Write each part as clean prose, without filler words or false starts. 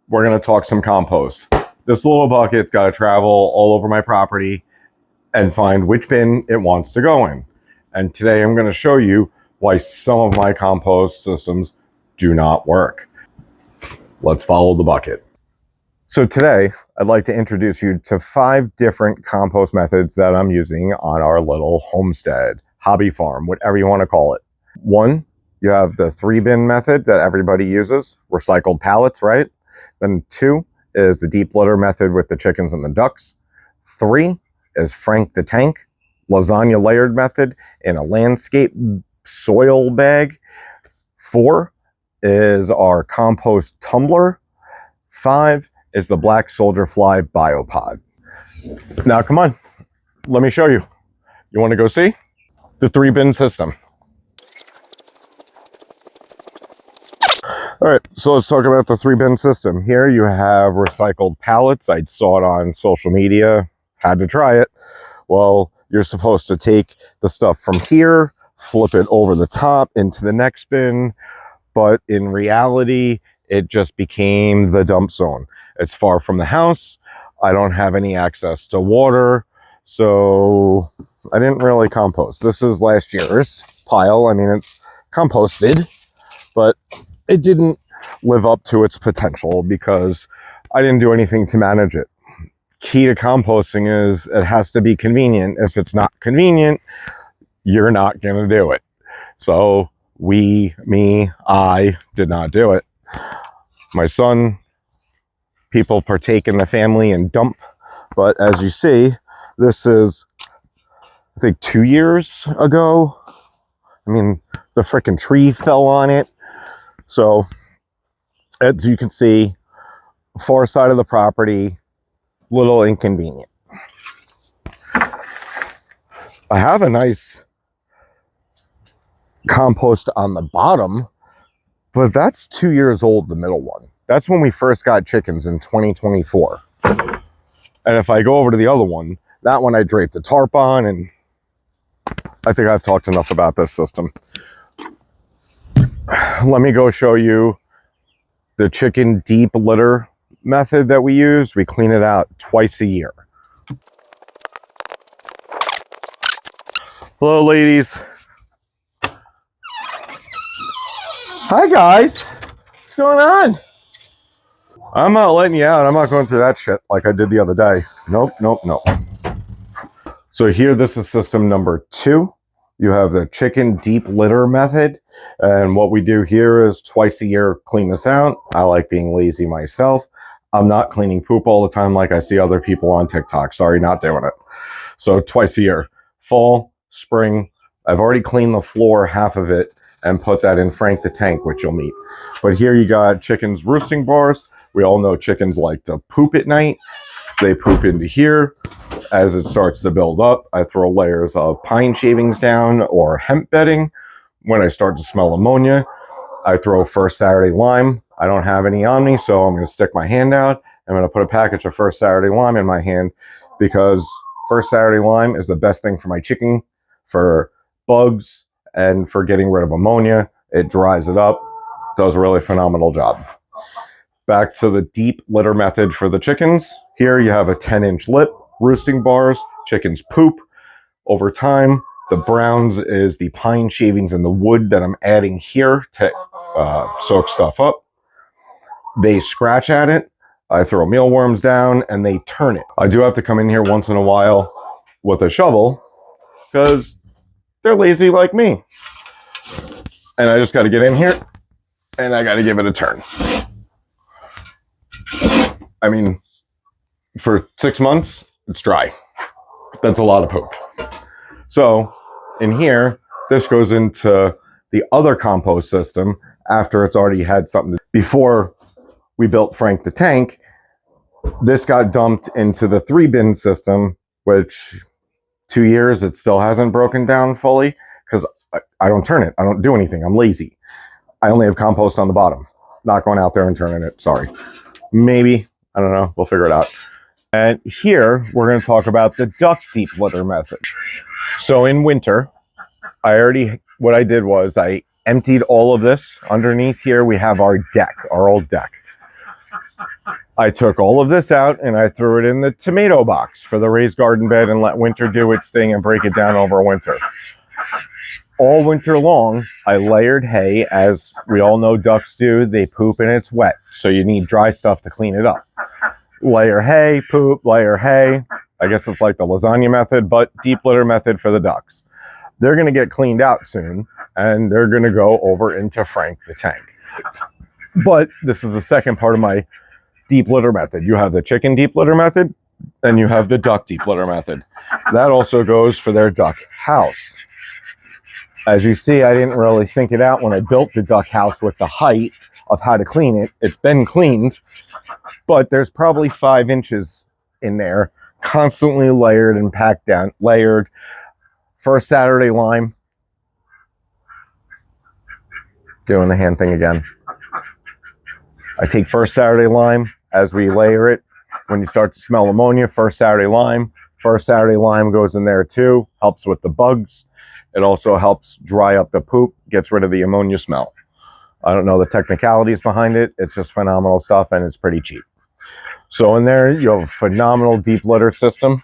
we're going to talk some compost. This little bucket's got to travel all over my property and find which bin it wants to go in. And today I'm going to show you why some of my compost systems do not work. Let's follow the bucket. So today I'd like to introduce you to 5 different compost methods that I'm using on our little homestead, hobby farm, whatever you want to call it. 1, you have the 3-bin method that everybody uses, recycled pallets, right? Then 2 is the deep litter method with the chickens and the ducks. 3 is Frank the Tank, lasagna layered method in a landscape soil bag. 4 is our compost tumbler. 5 is the black soldier fly biopod. Now come on, let me show you. You want to go see the 3-bin system? All right, so let's talk about the 3-bin system. Here you have recycled pallets. I saw it on social media, had to try it. Well, you're supposed to take the stuff from here, flip it over the top into the next bin, but in reality, it just became the dump zone. It's far from the house. I don't have any access to water, so I didn't really compost. This is last year's pile. I mean, it's composted, but it didn't live up to its potential because I didn't do anything to manage it. Key to composting is it has to be convenient. If it's not convenient, you're not going to do it. So I did not do it. My son, people partake in the family and dump. But as you see, this is, I think, 2 years ago. I mean, the frickin' tree fell on it. So, as you can see, far side of the property, little inconvenient. I have a nice compost on the bottom, but that's 2 years old, the middle one. That's when we first got chickens in 2024. And if I go over to the other one, that one I draped a tarp on, and I think I've talked enough about this system. Let me go show you the chicken deep litter method that we use. We clean it out twice a year. Hello, ladies. Hi, guys. What's going on? I'm not letting you out. I'm not going through that shit like I did the other day. Nope. So here, this is system number 2. You have the chicken deep litter method. And what we do here is twice a year, clean this out. I like being lazy myself. I'm not cleaning poop all the time like I see other people on TikTok. Sorry, not doing it. So twice a year, fall, spring. I've already cleaned the floor, half of it, and put that in Frank the Tank, which you'll meet. But here you got chickens' roosting bars. We all know chickens like to poop at night. They poop into here. As it starts to build up, I throw layers of pine shavings down or hemp bedding. When I start to smell ammonia, I throw First Saturday Lime. I don't have any on me, so I'm going to stick my hand out. I'm going to put a package of First Saturday Lime in my hand because First Saturday Lime is the best thing for my chicken, for bugs, and for getting rid of ammonia. It dries it up, does a really phenomenal job. Back to the deep litter method for the chickens. Here you have a 10-inch lip, roosting bars, chickens poop. Over time, the browns is the pine shavings and the wood that I'm adding here to soak stuff up. They scratch at it. I throw mealworms down and they turn it. I do have to come in here once in a while with a shovel because they're lazy like me. And I just got to get in here and I got to give it a turn. I mean, for 6 months, it's dry. That's a lot of poop. So in here, this goes into the other compost system after it's already had something. Before we built Frank the Tank, this got dumped into the 3-bin system, which 2 years, it still hasn't broken down fully because I don't turn it. I don't do anything. I'm lazy. I only have compost on the bottom. Not going out there and turning it. Sorry. Maybe. I don't know. We'll figure it out. And here, we're going to talk about the duck deep litter method. So in winter, what I did was I emptied all of this. Underneath here, we have our deck, our old deck. I took all of this out and I threw it in the tomato box for the raised garden bed and let winter do its thing and break it down over winter. All winter long, I layered hay. As we all know ducks do, they poop and it's wet, so you need dry stuff to clean it up. Layer hay, poop, layer hay. I guess it's like the lasagna method, but deep litter method for the ducks. They're going to get cleaned out soon, and they're going to go over into Frank the tank. But this is the second part of my deep litter method. You have the chicken deep litter method, and you have the duck deep litter method. That also goes for their duck house. As you see, I didn't really think it out when I built the duck house with the height of how to clean it. It's been cleaned, but there's probably 5 inches in there, constantly layered and packed down, layered. First Saturday lime. Doing the hand thing again. I take first Saturday lime as we layer it. When you start to smell ammonia, first Saturday lime goes in there too. Helps with the bugs. It also helps dry up the poop, gets rid of the ammonia smell. I don't know the technicalities behind it. It's just phenomenal stuff, and it's pretty cheap. So in there, you have a phenomenal deep litter system.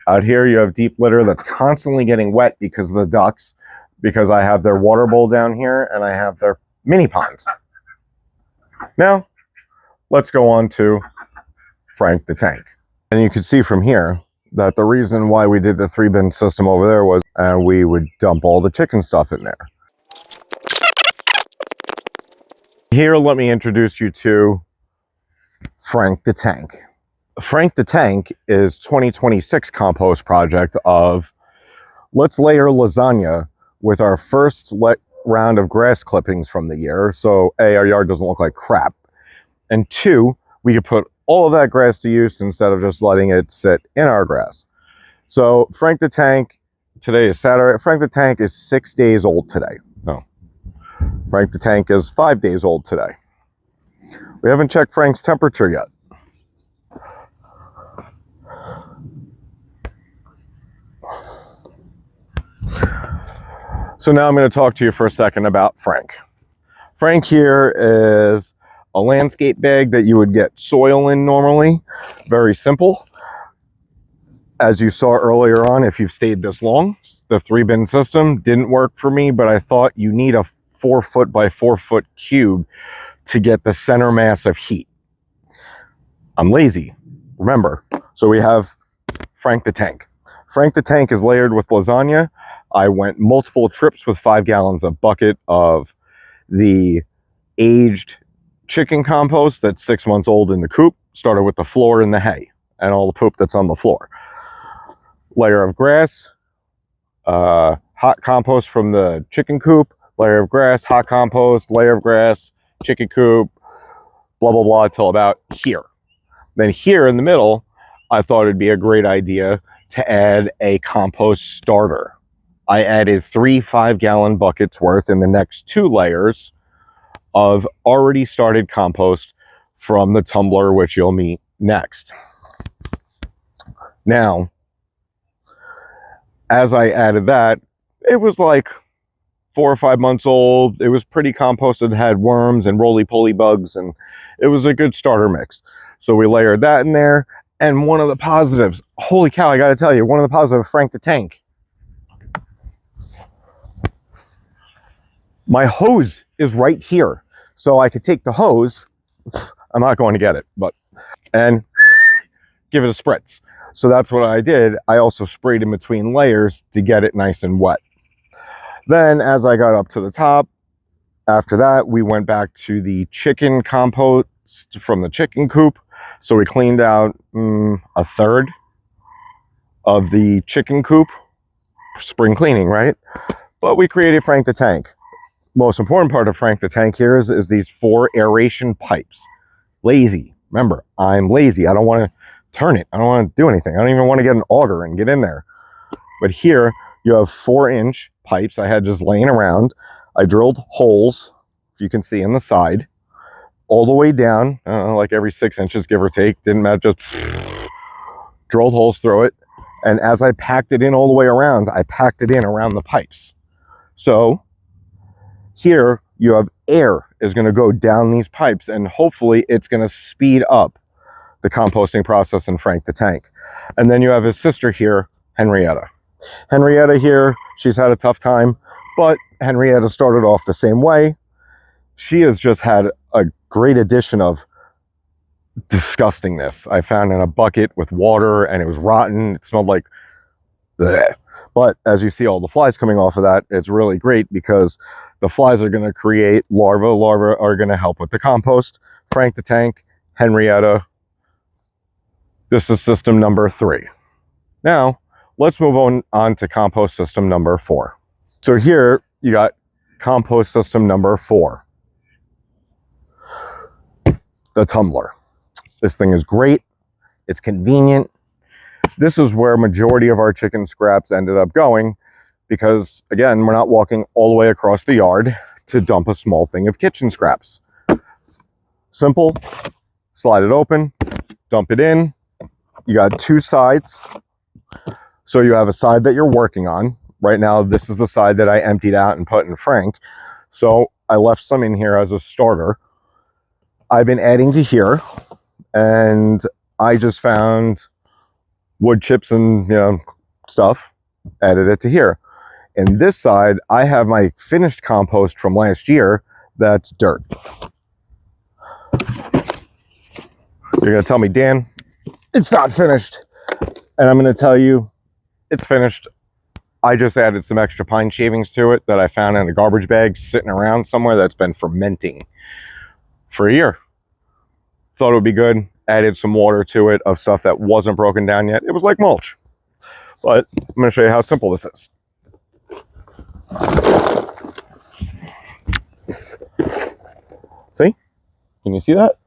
Out here, you have deep litter that's constantly getting wet because of the ducks, because I have their water bowl down here and I have their mini pond. Now, let's go on to Frank the tank. And you can see from here that the reason why we did the 3-bin system over there was we would dump all the chicken stuff in there. Here, let me introduce you to Frank the tank. Frank the tank is 2026 compost project of let's layer lasagna with our first round of grass clippings from the year. So A, our yard doesn't look like crap. And 2, we could put all of that grass to use instead of just letting it sit in our grass. So Frank the tank, today is Saturday. Frank the tank is 6 days old today. No, Frank the tank is 5 days old today. We haven't checked Frank's temperature yet. So now I'm going to talk to you for a second about Frank. Frank here is a landscape bag that you would get soil in normally. Very simple. As you saw earlier on, if you've stayed this long, the 3-bin system didn't work for me, but I thought you need a 4-foot by 4-foot cube to get the center mass of heat. I'm lazy, remember. So we have Frank the tank. Frank the tank is layered with lasagna. I went multiple trips with 5 gallons a bucket of the aged chicken compost that's 6 months old in the coop. Started with the floor and the hay and all the poop that's on the floor. Layer of grass, hot compost from the chicken coop, layer of grass, hot compost, layer of grass, chicken coop, blah, blah, blah, till about here. Then here in the middle, I thought it'd be a great idea to add a compost starter. I added 3 5-gallon buckets worth in the next 2 layers of already started compost from the tumbler, which you'll meet next. Now, as I added that, it was like 4 or 5 months old. It was pretty composted, had worms and roly-poly bugs, and it was a good starter mix. So we layered that in there. And one of the positives, holy cow, I got to tell you, one of the positives, Frank the tank. My hose is right here. So I could take the hose, I'm not going to get it, and give it a spritz. So that's what I did. I also sprayed in between layers to get it nice and wet. Then as I got up to the top, after that, we went back to the chicken compost from the chicken coop. So we cleaned out a third of the chicken coop. Spring cleaning, right? But we created Frank the tank. Most important part of Frank the tank here is these 4 aeration pipes. Lazy. Remember, I'm lazy. I don't want to turn it. I don't want to do anything. I don't even want to get an auger and get in there. But here you have 4-inch pipes I had just laying around. I drilled holes, if you can see on the side, all the way down, like every 6 inches, give or take. Didn't matter, just drilled holes through it. And as I packed it in all the way around, I packed it in around the pipes. So here you have air is going to go down these pipes, and hopefully it's going to speed up the composting process and Frank the tank. And then you have his sister here, Henrietta. Henrietta here, she's had a tough time, but Henrietta started off the same way. She has just had a great addition of disgustingness. I found in a bucket with water and it was rotten. It smelled like bleh. But as you see all the flies coming off of that, it's really great because the flies are going to create larvae. Larvae are going to help with the compost. Frank the tank, Henrietta. This is system number 3. Now, let's move on to compost system number 4. So here you got compost system number 4. The tumbler. This thing is great. It's convenient. This is where majority of our chicken scraps ended up going because, again, we're not walking all the way across the yard to dump a small thing of kitchen scraps. Simple. Slide it open, dump it in. You got 2 sides. So you have a side that you're working on. Right now, this is the side that I emptied out and put in Frank. So I left some in here as a starter. I've been adding to here, and I just found wood chips and stuff, added it to here. And this side, I have my finished compost from last year. That's dirt. You're gonna tell me, Dan, it's not finished. And I'm gonna tell you, it's finished. I just added some extra pine shavings to it that I found in a garbage bag sitting around somewhere that's been fermenting for a year. Thought it would be good. Added some water to it of stuff that wasn't broken down yet. It was like mulch. But I'm going to show you how simple this is. See? Can you see that?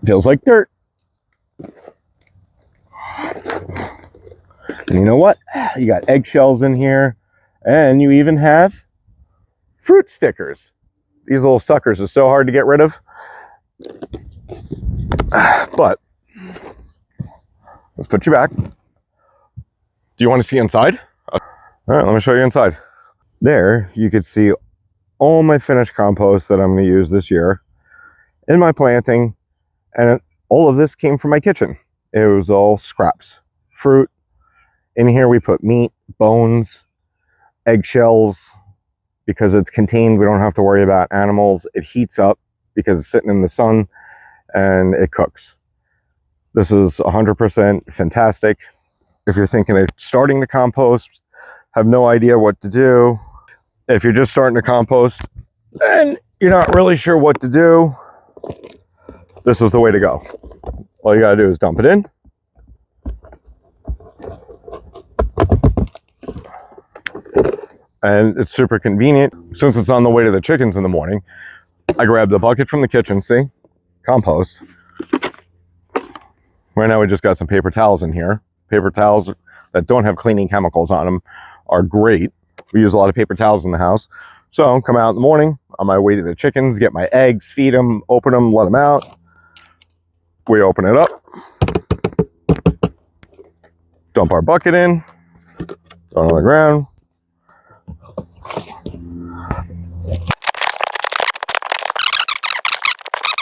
Feels like dirt. And you know what? You got eggshells in here. And you even have fruit stickers. These little suckers are so hard to get rid of. But let's put you back. Do you want to see inside? All right, let me show you inside. There, you could see all my finished compost that I'm going to use this year in my planting. And all of this came from my kitchen. It was all scraps, fruit. In here, we put meat, bones, eggshells. Because it's contained, we don't have to worry about animals. It heats up because it's sitting in the sun and it cooks. This is 100% fantastic. If you're thinking of starting to compost, have no idea what to do. If you're just starting to compost and you're not really sure what to do, this is the way to go. All you gotta do is dump it in. And it's super convenient. Since it's on the way to the chickens in the morning, I grab the bucket from the kitchen, see? Compost. Right now we just got some paper towels in here. Paper towels that don't have cleaning chemicals on them are great. We use a lot of paper towels in the house. So come out in the morning, on my way to the chickens, get my eggs, feed them, open them, let them out. We open it up. Dump our bucket in. Throw it on the ground.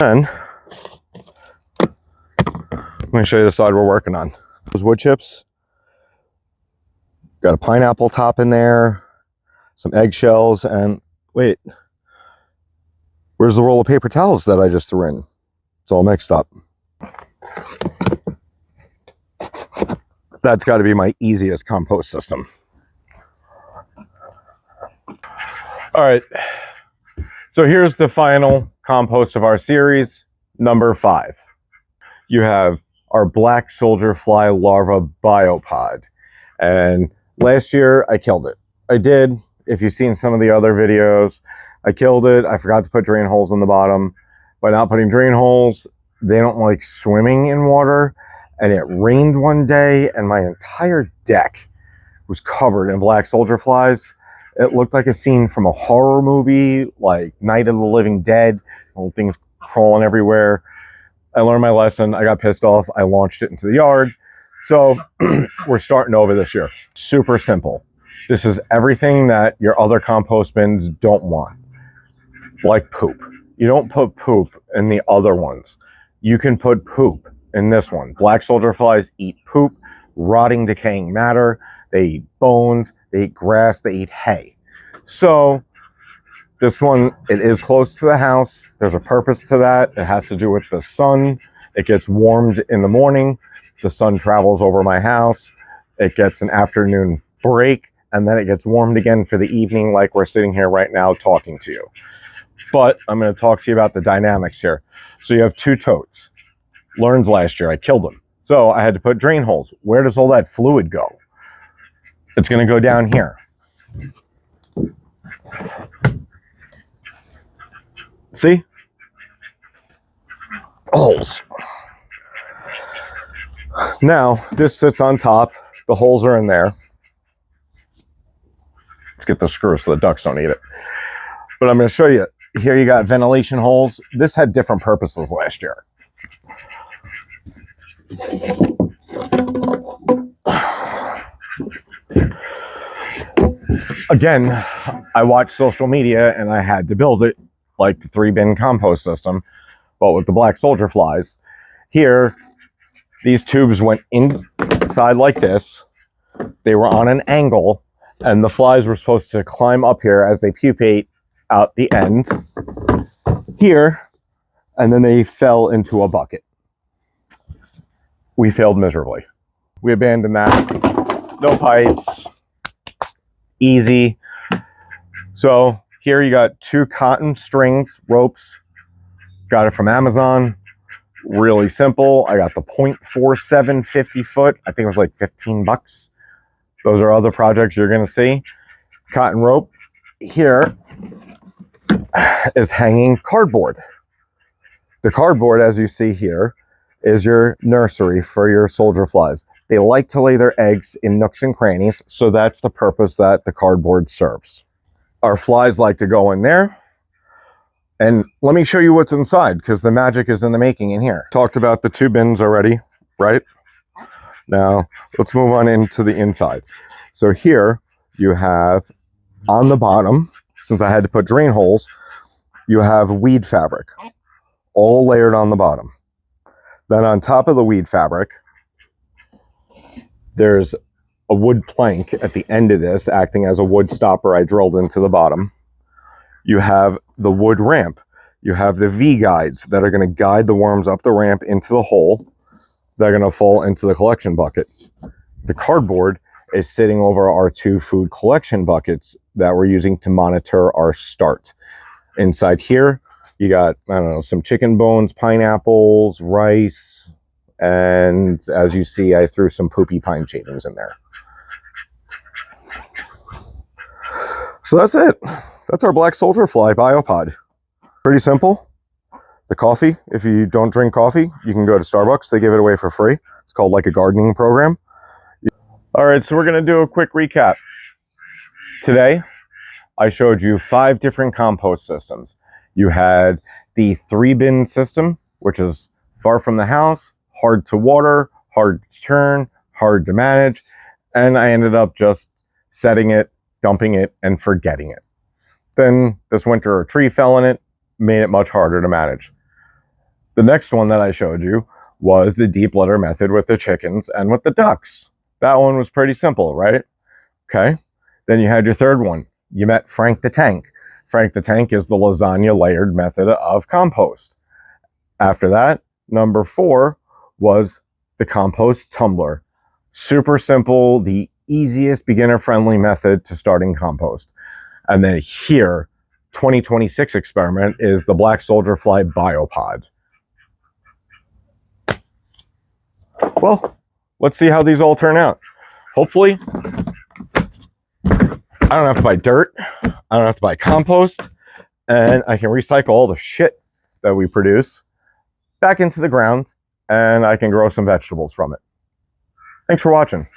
And let me show you the side we're working on. Those wood chips. Got a pineapple top in there, some eggshells, and wait, where's the roll of paper towels that I just threw in? It's all mixed up. That's got to be my easiest compost system. All right, so here's the final compost of our series, number 5. You have our black soldier fly larva biopod. And last year I killed it. I did. If you've seen some of the other videos, I killed it. I forgot to put drain holes in the bottom. By not putting drain holes, they don't like swimming in water. And it rained one day and my entire deck was covered in black soldier flies. It looked like a scene from a horror movie, like Night of the Living Dead. Little things crawling everywhere. I learned my lesson. I got pissed off. I launched it into the yard. So we're starting over this year. Super simple. This is everything that your other compost bins don't want. Like poop. You don't put poop in the other ones. You can put poop in this one. Black soldier flies eat poop, rotting, decaying matter. They eat bones, they eat grass, they eat hay. So this one, it is close to the house. There's a purpose to that. It has to do with the sun. It gets warmed in the morning. The sun travels over my house. It gets an afternoon break, and then it gets warmed again for the evening, like we're sitting here right now talking to you. But I'm going to talk to you about the dynamics here. So you have two totes. Learns last year, I killed them. So I had to put drain holes. Where does all that fluid go? It's going to go down here. See? Holes. Now, this sits on top. The holes are in there. Let's get the screw so the ducks don't eat it. But I'm going to show you. Here you got ventilation holes. This had different purposes last year. Again, I watched social media and I had to build it like the 3-bin compost system, but with the black soldier flies. Here, these tubes went inside like this. They were on an angle, and the flies were supposed to climb up here as they pupate out the end here, and then they fell into a bucket. We failed miserably. We abandoned that. No pipes. Easy. So here you got 2 cotton strings, ropes. Got it from Amazon. Really simple. I got the 0.47 50 foot. I think it was like 15 bucks. Those are other projects you're going to see. Cotton rope. Here is hanging cardboard. The cardboard, as you see here, is your nursery for your soldier flies. They like to lay their eggs in nooks and crannies, so that's the purpose that the cardboard serves. Our flies like to go in there. And let me show you what's inside, because the magic is in the making in here. Talked about the 2 bins already, right? Now, let's move on into the inside. So here you have, on the bottom, since I had to put drain holes, you have weed fabric, all layered on the bottom. Then on top of the weed fabric, there's a wood plank at the end of this, acting as a wood stopper I drilled into the bottom. You have the wood ramp. You have the V guides that are going to guide the worms up the ramp into the hole. They're going to fall into the collection bucket. The cardboard is sitting over our 2 food collection buckets that we're using to monitor our start. Inside here, you got, I don't know, some chicken bones, pineapples, rice, and as you see, I threw some poopy pine shavings in there. So that's it. That's our black soldier fly biopod. Pretty simple. The coffee, if you don't drink coffee, you can go to Starbucks. They give it away for free. It's called like a gardening program. All right, so we're going to do a quick recap. Today, I showed you 5 different compost systems. You had the 3-bin system, which is far from the house, hard to water, hard to turn, hard to manage, and I ended up just setting it, dumping it, and forgetting it. Then this winter a tree fell in it, made it much harder to manage. The next one that I showed you was the deep litter method with the chickens and with the ducks. That one was pretty simple, right? Okay. Then you had your third one. You met Frank the Tank. Frank the Tank is the lasagna layered method of compost. After that, number 4 was the compost tumbler. Super simple, the easiest beginner-friendly method to starting compost. And then here, 2026 experiment is the black soldier fly biopod. Well, let's see how these all turn out. Hopefully, I don't have to buy dirt, I don't have to buy compost, and I can recycle all the shit that we produce back into the ground, and I can grow some vegetables from it. Thanks for watching.